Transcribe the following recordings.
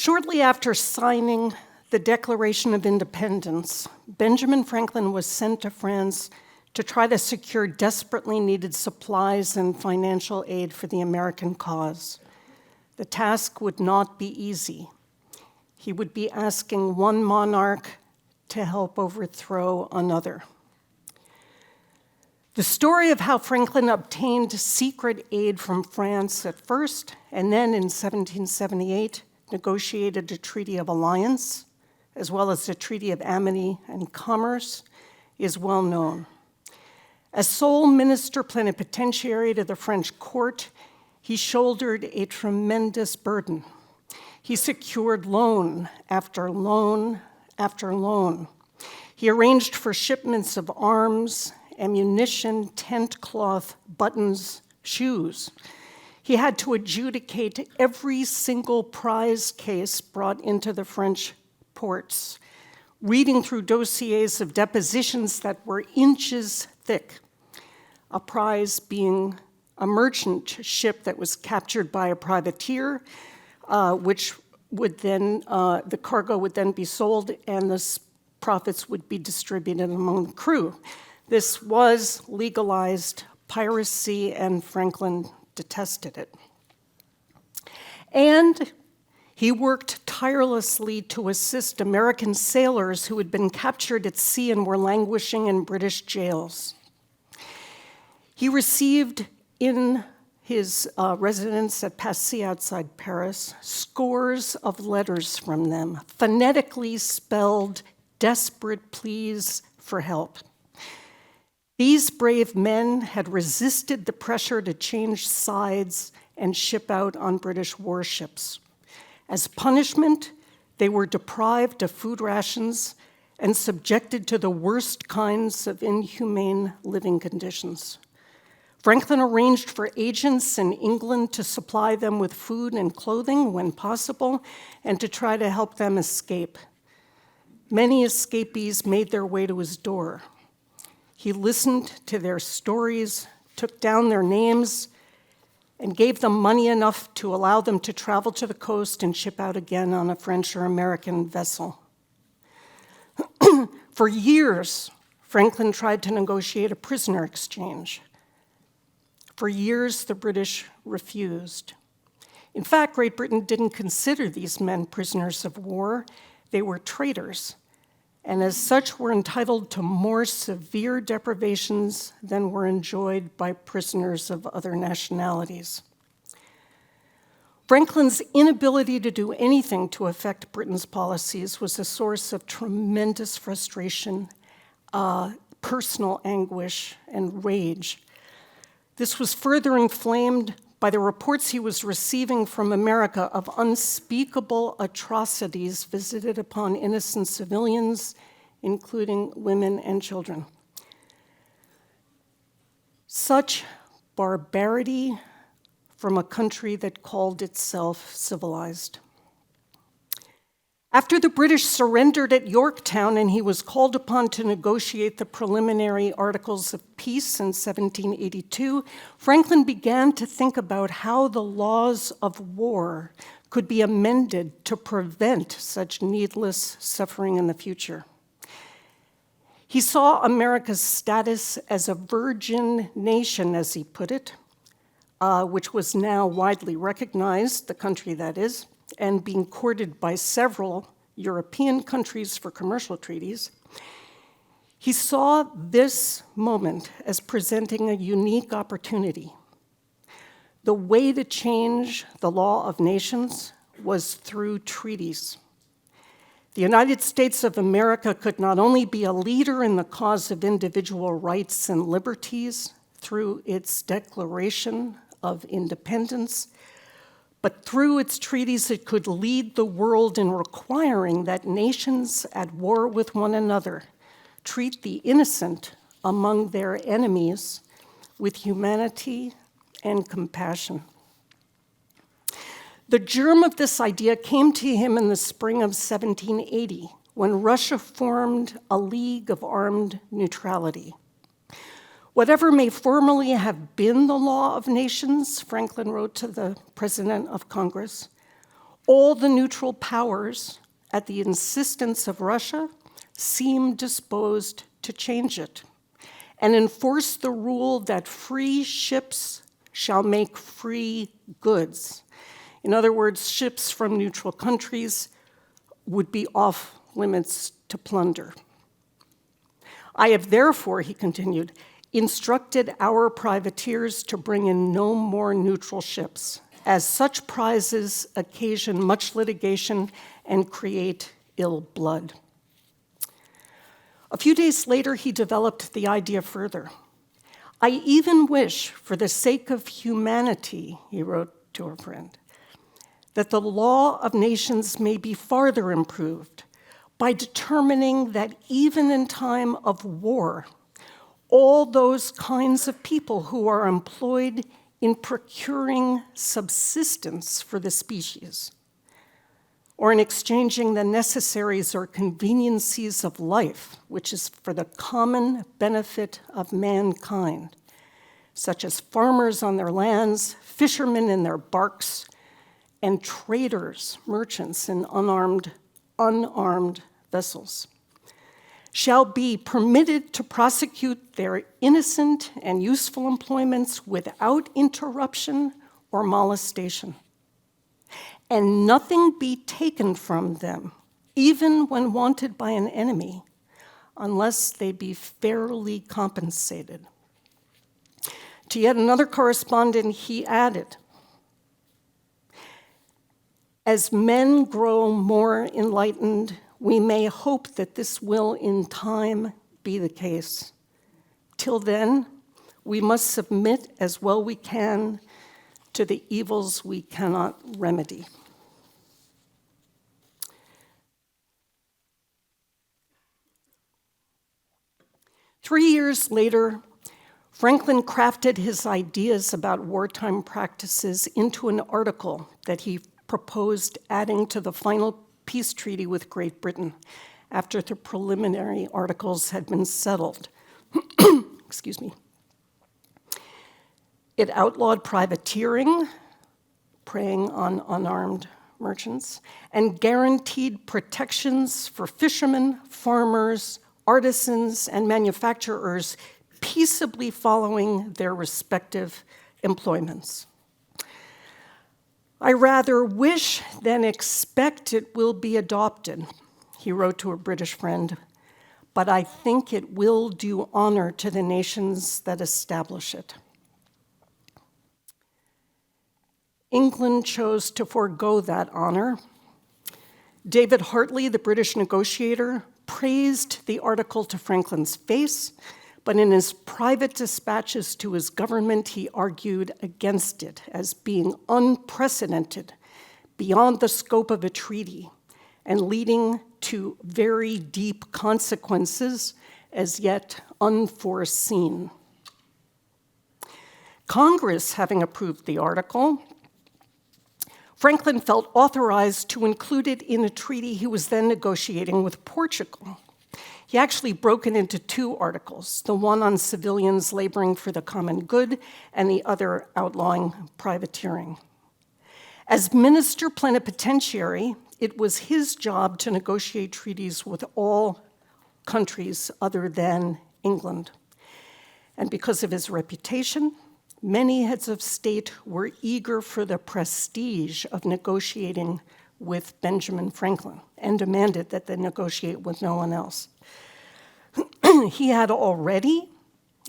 Shortly after signing the Declaration of Independence, Benjamin Franklin was sent to France to try to secure desperately needed supplies and financial aid for the American cause. The task would not be easy. He would be asking one monarch to help overthrow another. The story of how Franklin obtained secret aid from France at first, and then in 1778, negotiated a treaty of alliance, as well as a treaty of amity and commerce, is well known. As sole minister plenipotentiary to the French court, he shouldered a tremendous burden. He secured loan after loan after loan. He arranged for shipments of arms, ammunition, tent cloth, buttons, shoes. He had to adjudicate every single prize case brought into the French ports, reading through dossiers of depositions that were inches thick, a prize being a merchant ship that was captured by a privateer, which would then, the cargo would then be sold and the profits would be distributed among the crew. This was legalized piracy, and Franklin detested it. And he worked tirelessly to assist American sailors who had been captured at sea and were languishing in British jails. He received in his residence at Passy outside Paris scores of letters from them, phonetically spelled desperate pleas for help. These brave men had resisted the pressure to change sides and ship out on British warships. As punishment, they were deprived of food rations and subjected to the worst kinds of inhumane living conditions. Franklin arranged for agents in England to supply them with food and clothing when possible and to try to help them escape. Many escapees made their way to his door. He listened to their stories, took down their names, and gave them money enough to allow them to travel to the coast and ship out again on a French or American vessel. For years, Franklin tried to negotiate a prisoner exchange. For years, the British refused. In fact, Great Britain didn't consider these men prisoners of war. They were traitors, and as such were entitled to more severe deprivations than were enjoyed by prisoners of other nationalities. Franklin's inability to do anything to affect Britain's policies was a source of tremendous frustration, personal anguish, and rage. This was further inflamed by the reports he was receiving from America of unspeakable atrocities visited upon innocent civilians, including women and children. Such barbarity from a country that called itself civilized. After the British surrendered at Yorktown and he was called upon to negotiate the preliminary Articles of Peace in 1782, Franklin began to think about how the laws of war could be amended to prevent such needless suffering in the future. He saw America's status as a virgin nation, as he put it, which was now widely recognized, the country that is, and being courted by several European countries for commercial treaties. He saw this moment as presenting a unique opportunity. The way to change the law of nations was through treaties. The United States of America could not only be a leader in the cause of individual rights and liberties through its Declaration of Independence, but through its treaties, it could lead the world in requiring that nations at war with one another treat the innocent among their enemies with humanity and compassion. The germ of this idea came to him in the spring of 1780, when Russia formed a League of Armed Neutrality. Whatever may formally have been the law of nations, Franklin wrote to the President of Congress, All the neutral powers, at the insistence of Russia, seem disposed to change it and enforce the rule that free ships shall make free goods. In other words, ships from neutral countries would be off limits to plunder. I have therefore, he continued, instructed our privateers to bring in no more neutral ships, as such prizes occasion much litigation and create ill blood. A few days later, he developed the idea further. I even wish, for the sake of humanity, he wrote to a friend, that the law of nations may be farther improved by determining that even in time of war, all those kinds of people who are employed in procuring subsistence for the species, or in exchanging the necessaries or conveniencies of life, which is for the common benefit of mankind, such as farmers on their lands, fishermen in their barks, and traders, merchants in unarmed vessels, shall be permitted to prosecute their innocent and useful employments without interruption or molestation, and nothing be taken from them, even when wanted by an enemy, unless they be fairly compensated. To yet another correspondent, he added, as men grow more enlightened, we may hope that this will in time be the case. Till then, we must submit as well we can to the evils we cannot remedy. Three years later, Franklin crafted his ideas about wartime practices into an article that he proposed adding to the final peace treaty with Great Britain after the preliminary articles had been settled. Excuse me. It outlawed privateering, preying on unarmed merchants, and guaranteed protections for fishermen, farmers, artisans, and manufacturers peaceably following their respective employments. I rather wish than expect it will be adopted, he wrote to a British friend, but I think it will do honor to the nations that establish it. England chose to forego that honor. David Hartley, the British negotiator, praised the article to Franklin's face, but in his private dispatches to his government, he argued against it as being unprecedented, beyond the scope of a treaty, and leading to very deep consequences as yet unforeseen. Congress having approved the article, Franklin felt authorized to include it in a treaty he was then negotiating with Portugal. He actually broke it into two articles, the one on civilians laboring for the common good and the other outlawing privateering. As minister plenipotentiary, it was his job to negotiate treaties with all countries other than England. And because of his reputation, many heads of state were eager for the prestige of negotiating with Benjamin Franklin and demanded that they negotiate with no one else. He had already,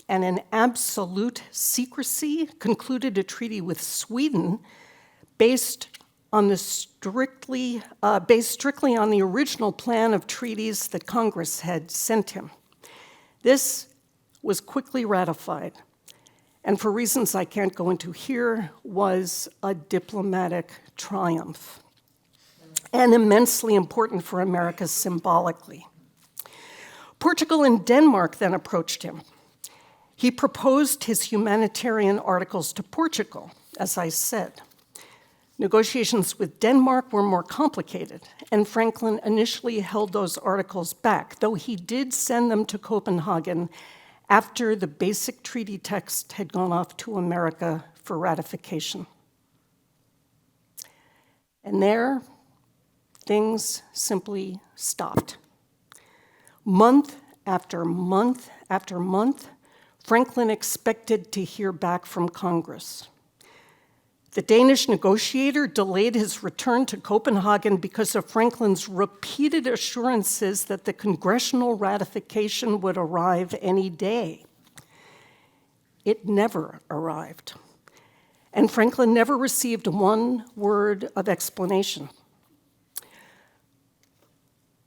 and in absolute secrecy, concluded a treaty with Sweden based strictly on the original plan of treaties that Congress had sent him. This was quickly ratified, and for reasons I can't go into here, was a diplomatic triumph, and immensely important for America symbolically. Portugal and Denmark then approached him. He proposed his humanitarian articles to Portugal, as I said. Negotiations with Denmark were more complicated, and Franklin initially held those articles back, though he did send them to Copenhagen after the basic treaty text had gone off to America for ratification. And there, things simply stopped. Month after month after month, Franklin expected to hear back from Congress. The Danish negotiator delayed his return to Copenhagen because of Franklin's repeated assurances that the congressional ratification would arrive any day. It never arrived, and Franklin never received one word of explanation.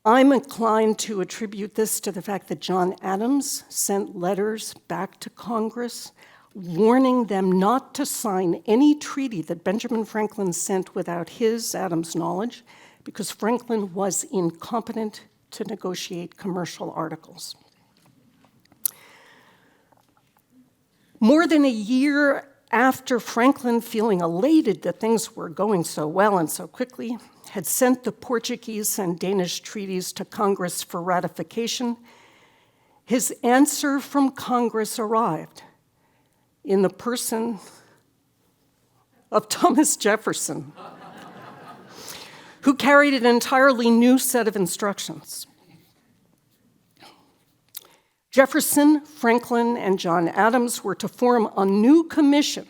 I'm inclined to attribute this to the fact that John Adams sent letters back to Congress warning them not to sign any treaty that Benjamin Franklin sent without his, Adams' knowledge, because Franklin was incompetent to negotiate commercial articles. More than a year after Franklin, feeling elated that things were going so well and so quickly, had sent the Portuguese and Danish treaties to Congress for ratification, his answer from Congress arrived in the person of Thomas Jefferson, who carried an entirely new set of instructions. Jefferson, Franklin, and John Adams were to form a new commission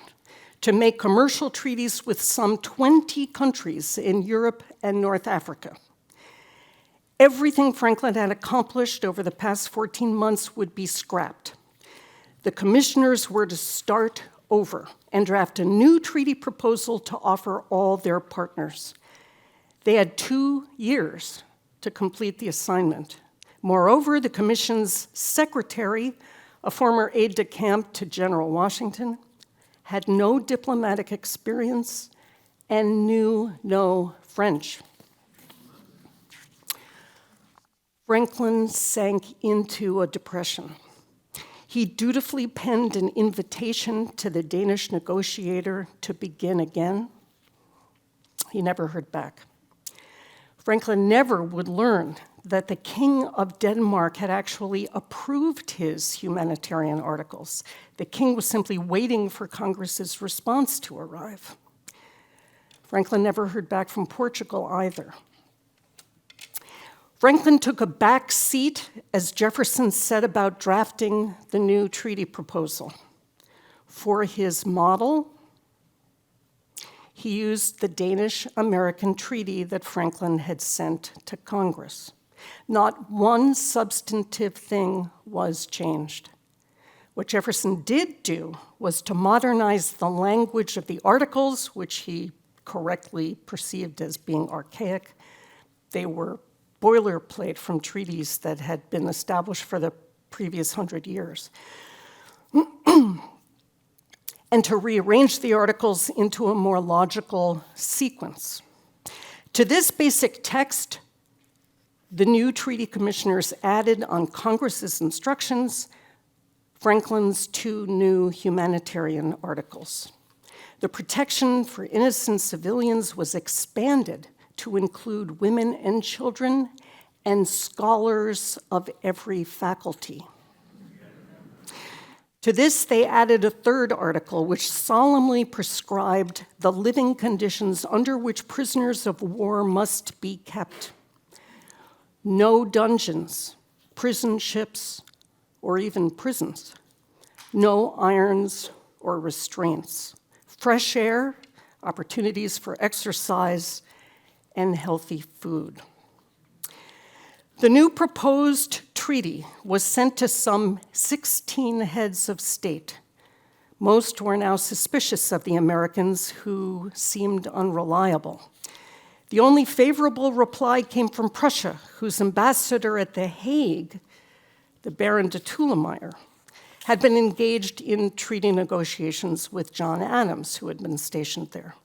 to make commercial treaties with some 20 countries in Europe and North Africa. Everything Franklin had accomplished over the past 14 months would be scrapped. The commissioners were to start over and draft a new treaty proposal to offer all their partners. They had 2 years to complete the assignment. Moreover, the commission's secretary, a former aide-de-camp to General Washington, had no diplomatic experience and knew no French. Franklin sank into a depression. He dutifully penned an invitation to the Danish negotiator to begin again. He never heard back. Franklin never would learn that the King of Denmark had actually approved his humanitarian articles. The king was simply waiting for Congress's response to arrive. Franklin never heard back from Portugal either. Franklin took a back seat as Jefferson set about drafting the new treaty proposal. For his model, he used the Danish-American treaty that Franklin had sent to Congress. Not one substantive thing was changed. What Jefferson did do was to modernize the language of the articles, which he correctly perceived as being archaic. They were boilerplate from treaties that had been established for the previous 100 years. And to rearrange the articles into a more logical sequence. To this basic text, the new treaty commissioners added on Congress's instructions Franklin's 2 new humanitarian articles. The protection for innocent civilians was expanded to include women and children and scholars of every faculty. To this, they added a 3rd article, which solemnly prescribed the living conditions under which prisoners of war must be kept. No dungeons, prison ships, or even prisons. No irons or restraints. Fresh air, opportunities for exercise, and healthy food. The new proposed treaty was sent to some 16 heads of state. Most were now suspicious of the Americans, who seemed unreliable. The only favorable reply came from Prussia, whose ambassador at The Hague, the Baron de Tulemeier, had been engaged in treaty negotiations with John Adams, who had been stationed there.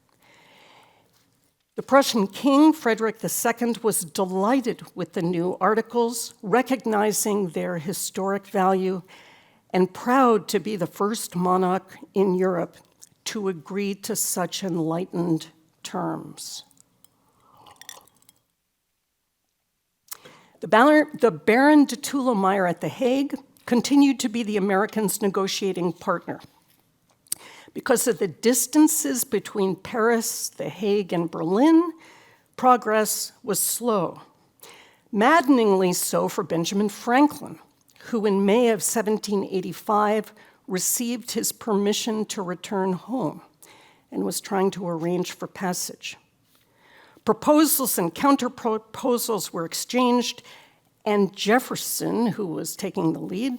The Prussian king, Frederick II, was delighted with the new articles, recognizing their historic value, and proud to be the first monarch in Europe to agree to such enlightened terms. The Baron de Tulemeier at The Hague continued to be the Americans' negotiating partner. Because of the distances between Paris, The Hague, and Berlin, Progress was slow, maddeningly so for Benjamin Franklin, who in May of 1785 received his permission to return home and was trying to arrange for passage. Proposals and counter-proposals were exchanged, and Jefferson, who was taking the lead,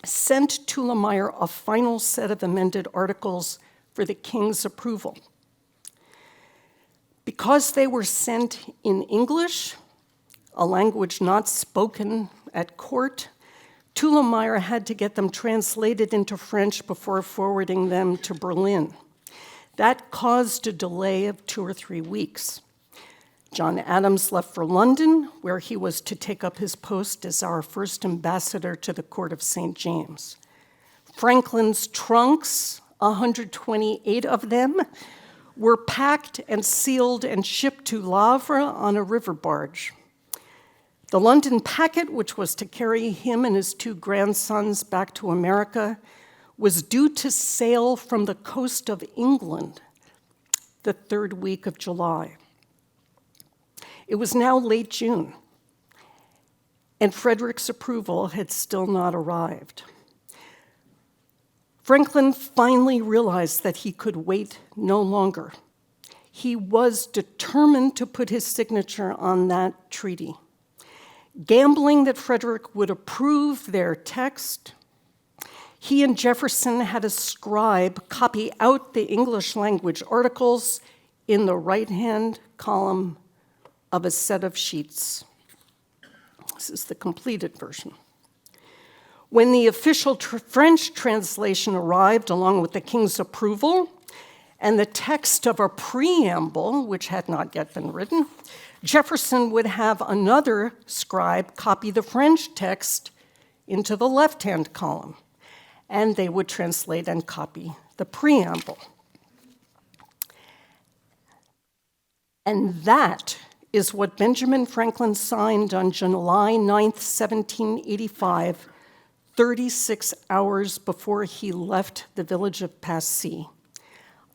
sent Tullameyer a final set of amended articles for the king's approval. Because they were sent in English, a language not spoken at court, Tullameyer had to get them translated into French before forwarding them to Berlin. That caused a delay of 2 or 3 weeks. John Adams left for London, where he was to take up his post as our first ambassador to the court of St. James. Franklin's trunks, 128 of them, were packed and sealed and shipped to Havre on a river barge. The London packet, which was to carry him and his 2 grandsons back to America, was due to sail from the coast of England the 3rd week of July. It was now late June, and Frederick's approval had still not arrived. Franklin finally realized that he could wait no longer. He was determined to put his signature on that treaty. Gambling that Frederick would approve their text, he and Jefferson had a scribe copy out the English language articles in the right-hand column of a set of sheets. This is the completed version. When the official French translation arrived along with the king's approval and the text of a preamble, which had not yet been written, Jefferson would have another scribe copy the French text into the left-hand column, and they would translate and copy the preamble. And that is what Benjamin Franklin signed on July 9th, 1785, 36 hours before he left the village of Passy,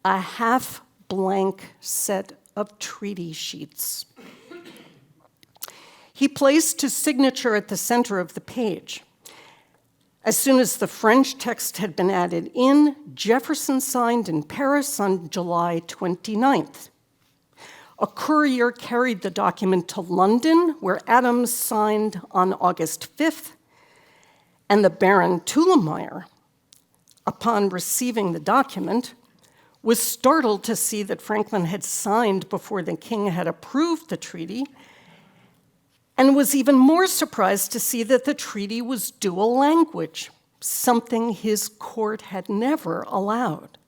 a half-blank set of treaty sheets. He placed his signature at the center of the page. As soon as the French text had been added in, Jefferson signed in Paris on July 29th. A courier carried the document to London, where Adams signed on August 5th, and the Baron Tullameyer, upon receiving the document, was startled to see that Franklin had signed before the king had approved the treaty, and was even more surprised to see that the treaty was dual language, something his court had never allowed.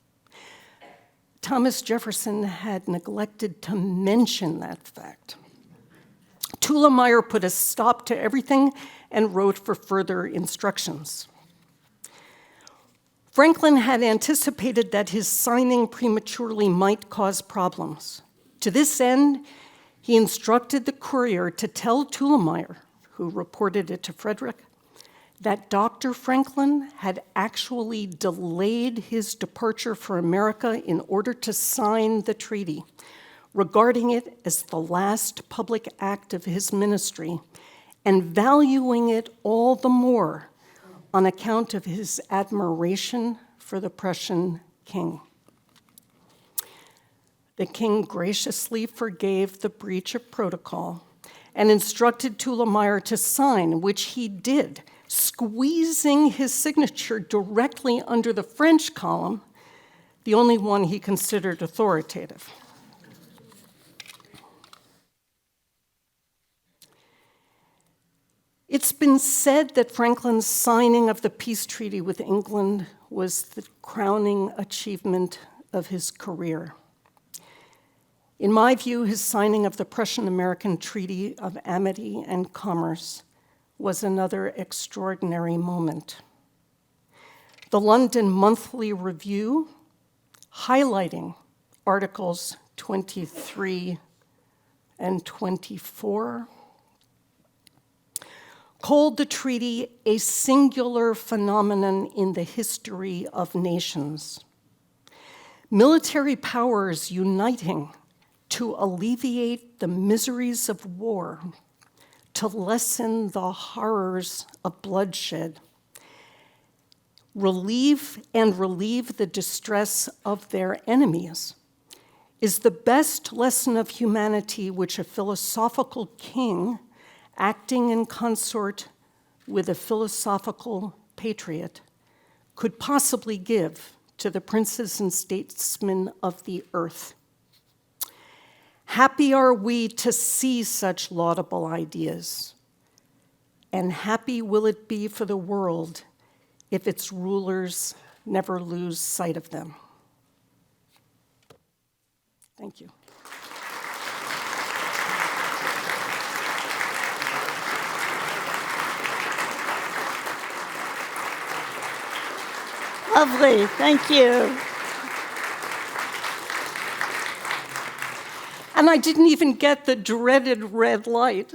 Thomas Jefferson had neglected to mention that fact. Tullameyer put a stop to everything and wrote for further instructions. Franklin had anticipated that his signing prematurely might cause problems. To this end, he instructed the courier to tell Tullameyer, who reported it to Frederick, that Dr. Franklin had actually delayed his departure for America in order to sign the treaty, regarding it as the last public act of his ministry, and valuing it all the more on account of his admiration for the Prussian king. The king graciously forgave the breach of protocol and instructed Tullameyer to sign, which he did, squeezing his signature directly under the French column, the only one he considered authoritative. It's been said that Franklin's signing of the peace treaty with England was the crowning achievement of his career. In my view, his signing of the Prussian-American Treaty of Amity and Commerce was another extraordinary moment. The London Monthly Review, highlighting Articles 23 and 24, called the treaty a singular phenomenon in the history of nations. Military powers uniting to alleviate the miseries of war, to lessen the horrors of bloodshed, relieve the distress of their enemies, is the best lesson of humanity which a philosophical king, acting in consort with a philosophical patriot, could possibly give to the princes and statesmen of the earth. Happy are we to see such laudable ideas, and happy will it be for the world if its rulers never lose sight of them. Thank you. Lovely, thank you. And I didn't even get the dreaded red light.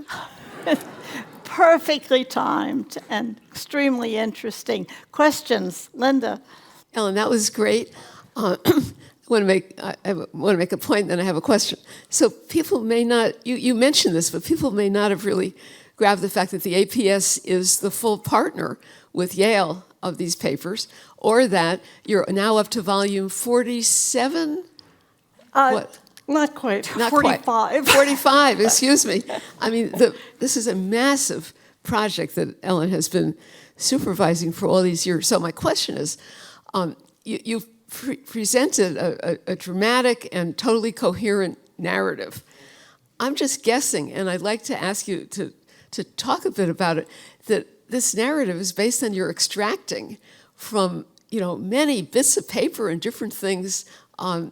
Perfectly timed and extremely interesting. Questions, Linda? Ellen, that was great. I want to make a point, then I have a question. So people may not, you mentioned this, but people may not have really grabbed the fact that the APS is the full partner with Yale of these papers, or that you're now up to volume 47? What? Not quite. Not 45. Quite. 45, excuse me. I mean, this is a massive project that Ellen has been supervising for all these years. So my question is, you've presented a dramatic and totally coherent narrative. I'm just guessing, and I'd like to ask you to talk a bit about it, that this narrative is based on your extracting from many bits of paper and different things in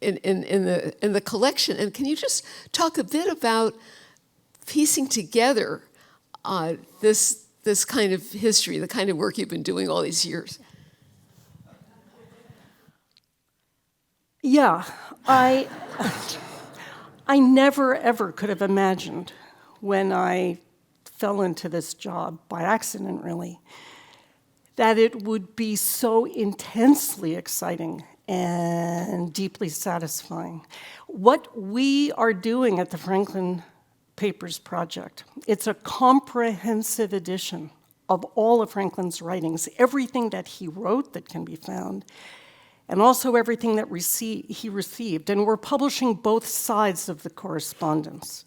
the collection. And can you just talk a bit about piecing together this kind of history, the kind of work you've been doing all these years? Yeah, I never, ever could have imagined when I fell into this job, by accident really, that it would be so intensely exciting and deeply satisfying. What we are doing at the Franklin Papers Project, it's a comprehensive edition of all of Franklin's writings, everything that he wrote that can be found, and also everything that he received. And we're publishing both sides of the correspondence.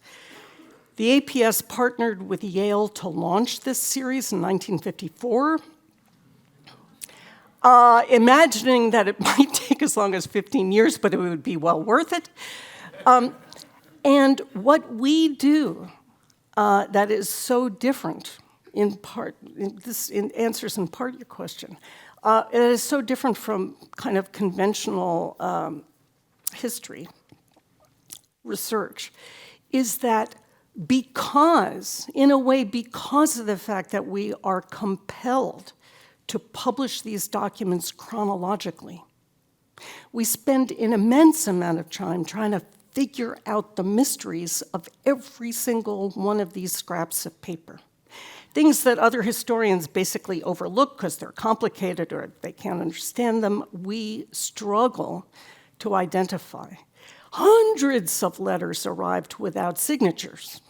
The APS partnered with Yale to launch this series in 1954, imagining that it might take as long as 15 years, but it would be well worth it. And what we do that is so different, in part, this answers in part your question, it is so different from kind of conventional history research, is that because of the fact that we are compelled to publish these documents chronologically, we spend an immense amount of time trying to figure out the mysteries of every single one of these scraps of paper. Things that other historians basically overlook because they're complicated or they can't understand them, we struggle to identify. Hundreds of letters arrived without signatures.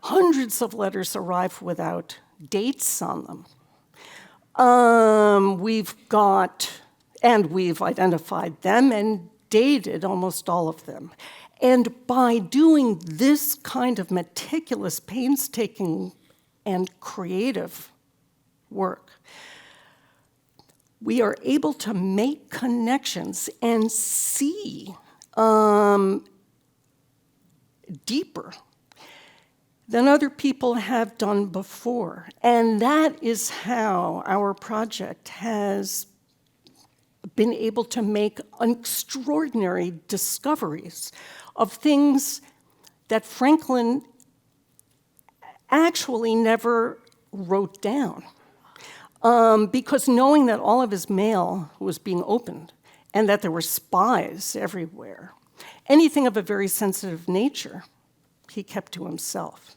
Hundreds of letters arrived without dates on them. We've identified them and dated almost all of them. And by doing this kind of meticulous, painstaking, and creative work, we are able to make connections and see deeper than other people have done before. And that is how our project has been able to make extraordinary discoveries of things that Franklin actually never wrote down. Because knowing that all of his mail was being opened and that there were spies everywhere, anything of a very sensitive nature, he kept to himself.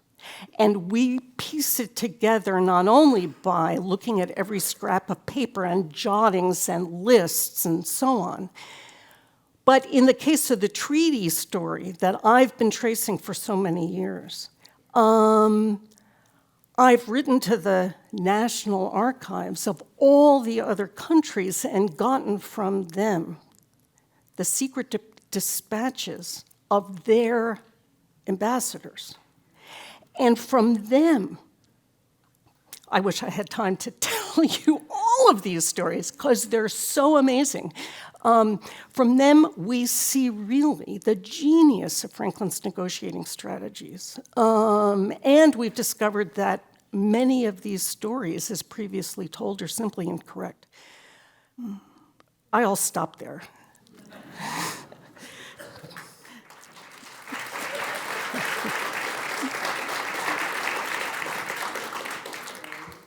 And we piece it together not only by looking at every scrap of paper and jottings and lists and so on, But in the case of the treaty story that I've been tracing for so many years, I've written to the National Archives of all the other countries and gotten from them the secret dispatches of their ambassadors. And from them, I wish I had time to tell you all of these stories because they're so amazing. From them, we see really the genius of Franklin's negotiating strategies. And we've discovered that many of these stories, as previously told, are simply incorrect. I'll stop there.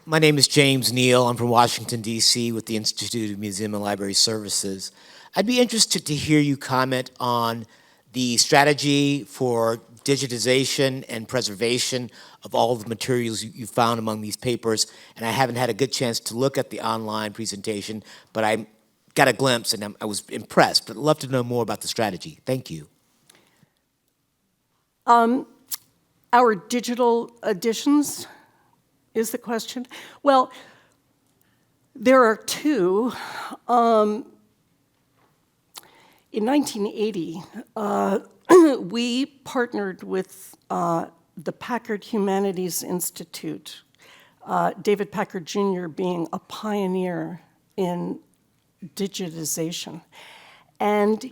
My name is James Neal. I'm from Washington, D.C. with the Institute of Museum and Library Services. I'd be interested to hear you comment on the strategy for digitization and preservation of all the materials you found among these papers. And I haven't had a good chance to look at the online presentation, but I got a glimpse and I was impressed. But I'd love to know more about the strategy. Thank you. Our digital editions is the question. Well, there are two. In 1980, we partnered with the Packard Humanities Institute, David Packard Jr. being a pioneer in digitization. And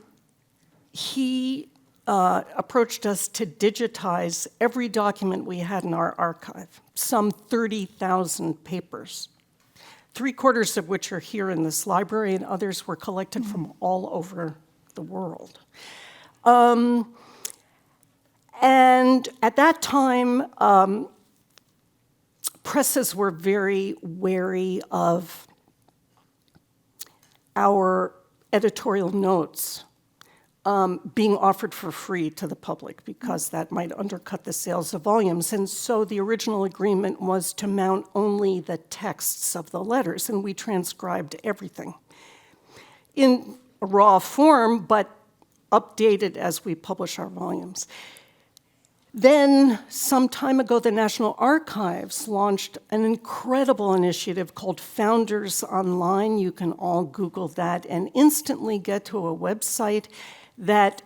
he approached us to digitize every document we had in our archive, some 30,000 papers, 3/4 of which are here in this library, and others were collected from all over the world. And at that time, presses were very wary of our editorial notes being offered for free to the public because that might undercut the sales of volumes. And so the original agreement was to mount only the texts of the letters, and we transcribed everything in raw form, but updated as we publish our volumes. Then, some time ago, the National Archives launched an incredible initiative called Founders Online. You can all Google that and instantly get to a website that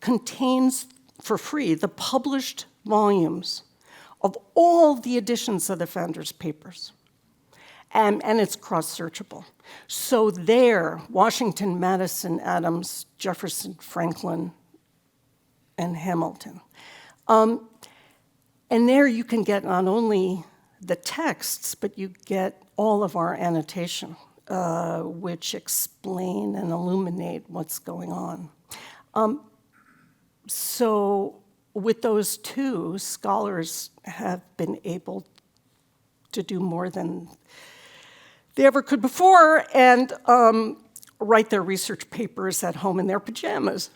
contains, for free, the published volumes of all the editions of the Founders Papers. And it's cross-searchable. So there, Washington, Madison, Adams, Jefferson, Franklin, and Hamilton. And there you can get not only the texts, but you get all of our annotation, which explain and illuminate what's going on. So with those two, scholars have been able to do more than they ever could before and write their research papers at home in their pajamas.